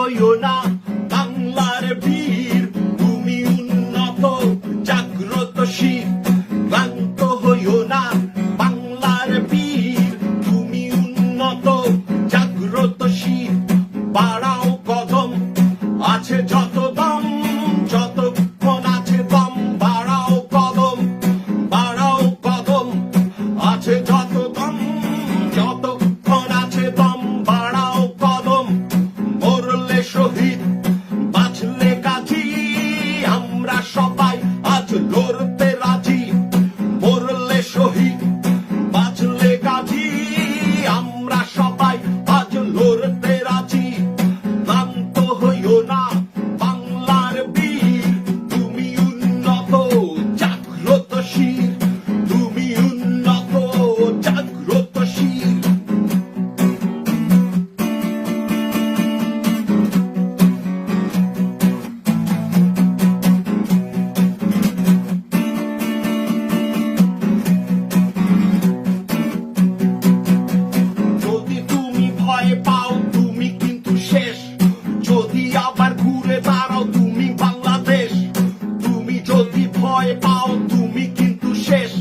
হইও না বাংলার বীর, তুমি উন্নত জাগ্রতশীল। ক্লান্ত হইও না বাংলার বীর, তুমি উন্নত জাগ্রতশীল। বাড়াও কদম, আছে যত দম, যতক্ষণ আছে দম। বাড়াও কদম, বাড়াও কদম, আছে যত দম, যতক্ষণ আছে দম। বাড়াও কদম, মরলে শহীদ বাঁচলে গাজী, আমরা সবাই আজ লড়তে রাজি। মরলে শহীদ বাঁচলে গাজী, আমরা সবাই আজ লড়তে রাজি। ক্লান্ত হইও না বাংলার বীর, তুমি উন্নত জাগ্রতশীল, তুমি উন্নত জাগ্রতশীল। যদি তুমি ভয় পাও তুমি কিন্তু শেষ, যদি আবার ঘুরে দাঁড়াও তুমি বাংলাদেশ। তুমি যদি ভয় পাও তুমি কিন্তু শেষ,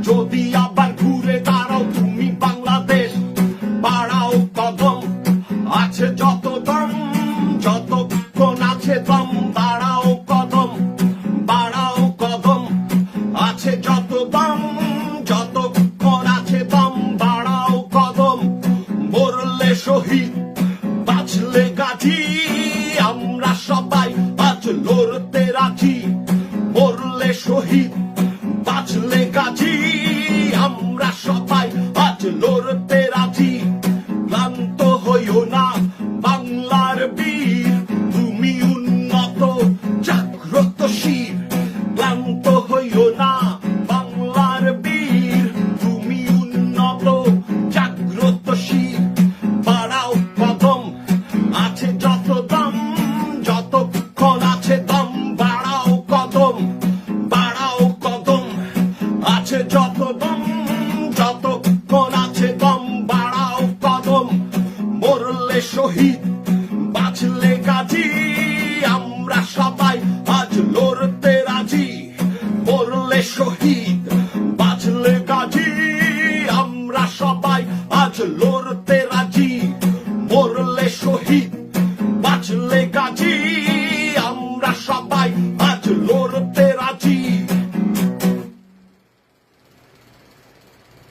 যদি আবার ঘুরে দাঁড়াও তুমি বাংলাদেশ। বাড়াও কদম, আছে যত দম, যতক্ষণ আছে দম। বাড়াও কদম, বাড়াও কদম, আছে যত দম, যতক্ষণ আছে দম। বাড়াও কদম, মরলে শহীদ বাঁচলে গাজী, আমরা সবাই আজ লড়তে রাজি। মরলে শহীদ বাঁচলে গাজী, আমরা সবাই আজ লড়তে রাজি। ক্লান্ত হইও না বাংলার বীর, তুমি উন্নত জাগ্রতশীল। ক্লান্ত হইও না বাংলার বীর, তুমি উন্নত জাগ্রতশীল। বাড়াও কদম, আছে যত দম, যতক্ষণ আছে দম। বাড়াও কদম, বাড়াও কদম, আছে যত দম, যতক্ষণ আছে দম। বাড়াও কদম, মরলে শহীদ বাঁচলে গাজী, আমরা সবাই আজ লড়তে রাজি। মরলে শহীদ বাঁচলে গাজী, আমরা সবাই আজ লড়তে রাজি। মরলে শহীদ বাঁচলে গাজী,